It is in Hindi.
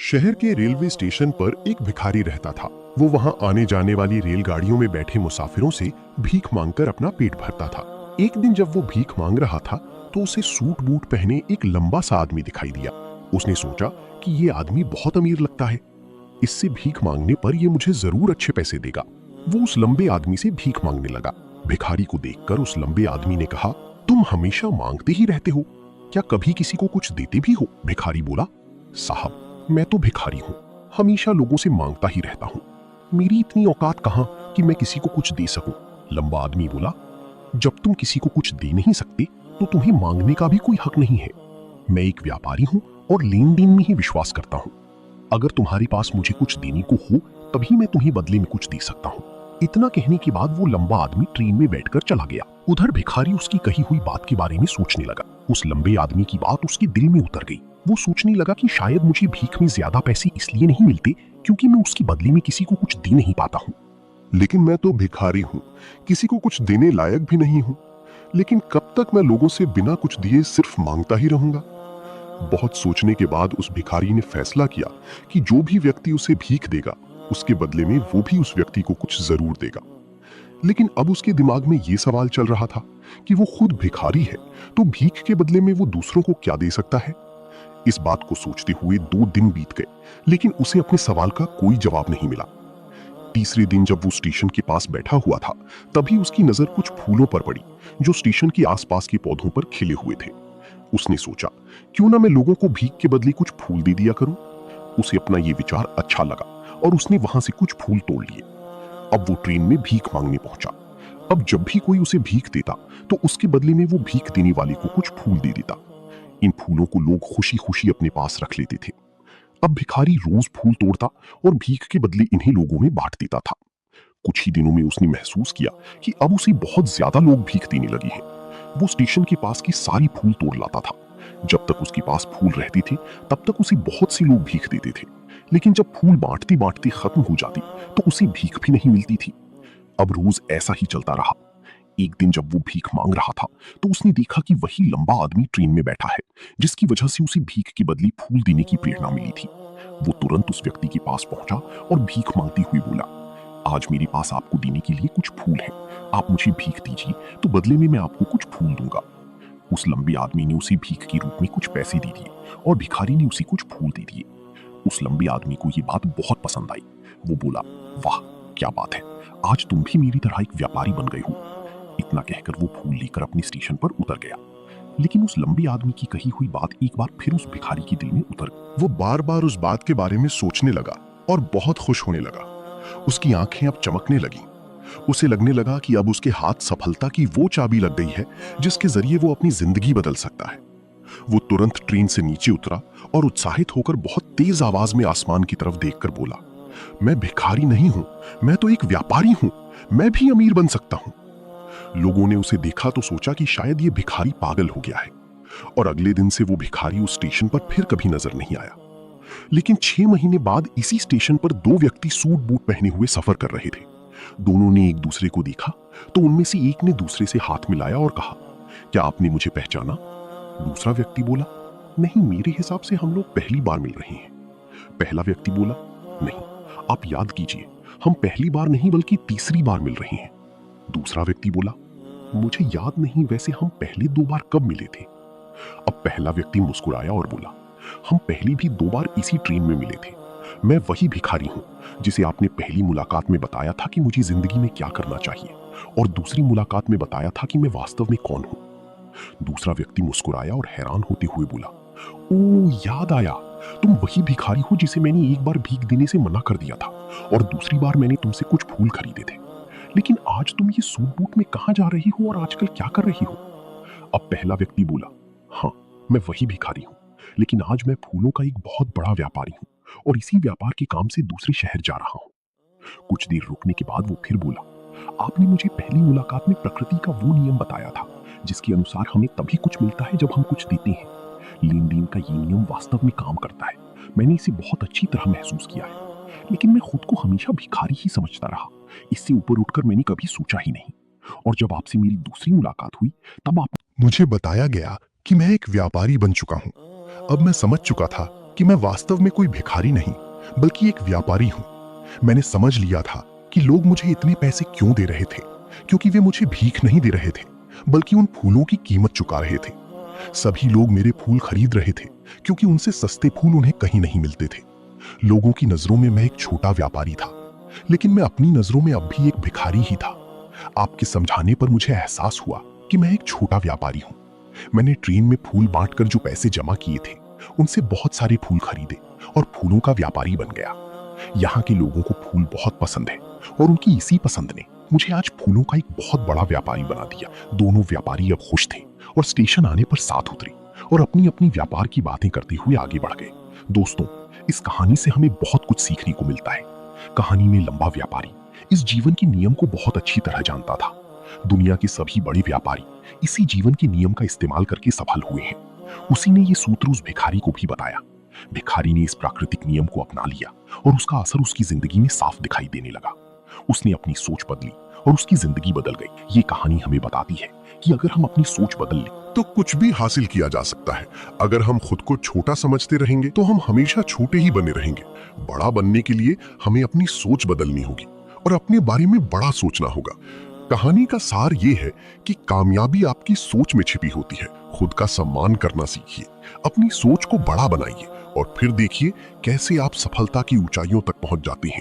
शहर के रेलवे स्टेशन पर एक भिखारी रहता था। वो वहां आने जाने वाली रेलगाड़ियों में बैठे मुसाफिरों से भीख मांगकर अपना पेट भरता था। एक दिन जब वो भीख मांग रहा था तो उसे सूट बूट पहने एक लंबा सा आदमी दिखाई दिया। उसने सोचा कि ये आदमी बहुत अमीर लगता है, इससे भीख मांगने पर ये मुझे जरूर अच्छे पैसे देगा। वो उस लंबे आदमी से भीख मांगने लगा। भिखारी को देखकर उस लंबे आदमी ने कहा, तुम हमेशा मांगते ही रहते हो, क्या कभी किसी को कुछ देते भी हो? भिखारी बोला, साहब मैं तो भिखारी हूँ, हमेशा लोगों से मांगता ही रहता हूँ, मेरी इतनी औकात कहाँ कि मैं किसी को कुछ दे सकूं। लंबा आदमी बोला, जब तुम किसी को कुछ दे नहीं सकते तो तुम्हें मांगने का भी कोई हक नहीं है। मैं एक व्यापारी हूँ और लेन देन में ही विश्वास करता हूँ। अगर तुम्हारे पास मुझे कुछ देने को हो तभी मैं तुम्हें बदले में कुछ दे सकता हूँ। इतना कहने के बाद वो लंबा आदमी ट्रेन में बैठकर चला गया। उधर भिखारी उसकी कही हुई बात के बारे में सोचने लगा। उस लंबे आदमी की बात उसके दिल में उतर गई। वो सोचने लगा कि शायद मुझे भीख में ज्यादा पैसे इसलिए नहीं मिलते क्योंकि मैं उसके बदले में किसी को कुछ दे नहीं पाता हूँ। लेकिन मैं तो भिखारी हूँ, किसी को कुछ देने लायक भी नहीं हूँ। लेकिन कब तक मैं लोगों से बिना कुछ दिए सिर्फ मांगता ही रहूंगा? बहुत सोचने के बाद उस भिखारी ने फैसला किया कि जो भी व्यक्ति उसे भीख देगा उसके बदले में वो भी उस व्यक्ति को कुछ जरूर देगा। लेकिन अब उसके दिमाग में ये सवाल चल रहा था कि वो खुद भिखारी है तो भीख के बदले में वो दूसरों को क्या दे सकता है। इस बात को सोचते हुए 2 दिन बीत गए, लेकिन उसे अपने सवाल का कोई जवाब नहीं मिला। तीसरे दिन जब वो स्टेशन के पास बैठा हुआ था तभी उसकी नजर कुछ फूलों पर पड़ी जो स्टेशन के आसपास के पौधों पर खिले हुए थे। उसने सोचा, क्यों ना मैं लोगों को भीख के बदले कुछ फूल दे दिया करूं। उसे अपना ये विचार अच्छा लगा और उसने वहां से कुछ फूल तोड़ लिए। अब वो ट्रेन में भीख मांगने पहुंचा। अब जब भी कोई उसे भीख देता तो उसके बदले में वो भीख देने वाले को कुछ फूल दे देता। इन फूलों को लोग खुशी खुशी अपने पास रख लेते थे। अब भिखारी रोज फूल तोड़ता और भीख के बदले इन्हीं लोगों में बांट देता था। कुछ ही दिनों में उसने महसूस किया कि अब उसे बहुत ज्यादा लोग भीख देने लगे हैं। वो स्टेशन के पास की सारी फूल तोड़ लाता था। जब तक उसके पास फूल रहते थे तब तक उसे बहुत से लोग भीख देते थे, लेकिन जब फूल बांटते बांटते खत्म हो जाती तो उसे भीख भी नहीं मिलती थी। अब रोज ऐसा ही चलता रहा। एक दिन जब वो भीख मांग रहा था तो उसने देखा कि वही लंबा आदमी ट्रेन में बैठा है जिसकी वजह से उसे भीख के बदले फूल देने की प्रेरणा मिली थी। वो तुरंत उस व्यक्ति के पास पहुंचा और भीख मांगते हुए बोला, आज मेरे पास आपको देने के लिए कुछ फूल है, आप मुझे भीख दीजिए तो बदले में मैं आपको कुछ फूल दूंगा। उस लंबे आदमी ने उसे भीख के रूप में कुछ पैसे दे दिए और भिखारी ने उसे कुछ फूल दे दिए। उस लंबे आदमी को ये बात बहुत पसंद आई। वो बोला, वाह क्या बात है, आज तुम भी मेरी तरह एक व्यापारी बन गए हो। इतना कहकर वो फूल लेकर अपने स्टेशन पर उतर गया। लेकिन उस लंबे आदमी की कही हुई बात एक बार फिर उस भिखारी के दिल में उतर गई। वो बार बार उस बात के बारे में सोचने लगा और बहुत खुश होने लगा। उसकी आंखें अब चमकने लगी। उसे लगने लगा कि अब उसके हाथ सफलता की वो चाबी लग गई है जिसके जरिए वो अपनी जिंदगी बदल सकता है। वो तुरंत ट्रेन से नीचे उतरा और उत्साहित होकर बहुत तेज आवाज में आसमान की तरफ देखकर बोला, मैं भिखारी नहीं हूं, मैं तो एक व्यापारी हूं, मैं भी अमीर बन सकता हूं। लोगों ने उसे देखा तो सोचा कि शायद ये भिखारी पागल हो गया है और अगले दिन से वो भिखारी उस स्टेशन पर फिर कभी नजर नहीं आया। लेकिन 6 महीने बाद इसी स्टेशन पर 2 व्यक्ति सूट बूट पहने हुए सफर कर रहे थे। दोनों ने एक दूसरे को देखा तो उनमें से एक ने दूसरे से हाथ मिलाया और कहा, क्या आपने मुझे पहचाना? दूसरा व्यक्ति बोला, नहीं, मेरे हिसाब से हम लोग पहली बार मिल रहे हैं। पहला व्यक्ति बोला, नहीं, आप याद कीजिए, हम पहली बार नहीं बल्कि तीसरी बार मिल रहे हैं। दूसरा व्यक्ति बोला, मुझे याद नहीं, वैसे हम पहले 2 बार कब मिले थे? अब पहला व्यक्ति मुस्कुराया और बोला, हम पहले भी 2 बार इसी ट्रेन में मिले थे। मैं वही भिखारी हूं जिसे आपने पहली मुलाकात में बताया था कि मुझे जिंदगी में क्या करना चाहिए और दूसरी मुलाकात में बताया था कि मैं वास्तव में कौन हूं। दूसरा व्यक्ति मुस्कुराया और हैरान होते हुए बोला, ओ याद आया, तुम वही भिखारी हो जिसे मैंने एक बार भीख देने से मना कर दिया था और दूसरी बार मैंने तुमसे कुछ फूल खरीदे थे। लेकिन आज तुम ये सूट बूट में कहां जा रही हो और आजकल क्या कर रही हो? अब पहला व्यक्ति बोला, हाँ, मैं वही भिखारी हूं, लेकिन आज मैं फूलों का एक बहुत बड़ा व्यापारी हूं और इसी व्यापार के काम से दूसरे शहर जा रहा हूं। कुछ देर रुकने के बाद वो फिर बोला, आपने मुझे पहली मुलाकात में प्रकृति का वो नियम बताया था जिसके अनुसार हमें तभी कुछ मिलता है जब हम कुछ देते हैं। लेन देन का ये नियम वास्तव में काम करता है। मैंने इसे बहुत अच्छी तरह महसूस किया है, लेकिन मैं खुद को हमेशा भिखारी ही समझता रहा। इससे ऊपर उठकर मैंने कभी सोचा ही नहीं। और जब आपसे मेरी दूसरी मुलाकात हुई तब आप मुझे बताया गया कि मैं एक व्यापारी बन चुका हूं। अब मैं समझ चुका था कि मैं वास्तव में कोई भिखारी नहीं बल्कि एक व्यापारी हूं। मैंने समझ लिया था कि लोग मुझे इतने पैसे क्यों दे रहे थे, क्योंकि वे मुझे भीख नहीं दे रहे थे बल्कि उन फूलों की कीमत चुका रहे थे। सभी लोग मेरे फूल खरीद रहे थे क्योंकि उनसे सस्ते फूल उन्हें कहीं नहीं मिलते थे। लोगों की नजरों में मैं एक छोटा व्यापारी था, लेकिन मैं अपनी नजरों में अब भी एक भिखारी ही था। आपके समझाने पर मुझे एहसास हुआ कि मैं एक छोटा व्यापारी हूं। मैंने ट्रेन में फूल बांटकर जो पैसे जमा किए थे उनसे बहुत सारे फूल खरीदे और फूलों का व्यापारी बन गया। यहाँ के लोगों को फूल बहुत पसंद है और उनकी इसी पसंद ने मुझे आज फूलों का एक बहुत बड़ा व्यापारी बना दिया। दोनों व्यापारी अब खुश थे और स्टेशन आने पर साथ उतरे और अपनी अपनी व्यापार की बातें करते हुए आगे बढ़ गए। दोस्तों, इस कहानी से हमें बहुत कुछ सीखने को मिलता है। कहानी में लंबा व्यापारी इस जीवन के नियम को बहुत अच्छी तरह जानता था। दुनिया के सभी बड़े व्यापारी इसी जीवन के नियम का इस्तेमाल करके सफल हुए हैं। उसी ने ये सूत्र उस भिखारी को भी बताया। भिखारी ने इस प्राकृतिक नियम को अपना लिया और उसका असर उसकी जिंदगी में साफ दिखाई देने लगा। उसने अपनी सोच बदली और उसकी जिंदगी बदल गई। ये कहानी हमें बताती है कि अगर हम अपनी सोच बदल लें तो कुछ भी हासिल किया जा सकता है। अगर हम खुद को छोटा समझते रहेंगे तो हम हमेशा छोटे ही बने रहेंगे। बड़ा बनने के लिए हमें अपनी सोच बदलनी होगी और अपने बारे में बड़ा सोचना होगा। कहानी का सार ये है कि कामयाबी आपकी सोच में छिपी होती है। खुद का सम्मान करना सीखिए, अपनी सोच को बड़ा बनाइए और फिर देखिए कैसे आप सफलता की ऊंचाइयों तक पहुंच जाते हैं।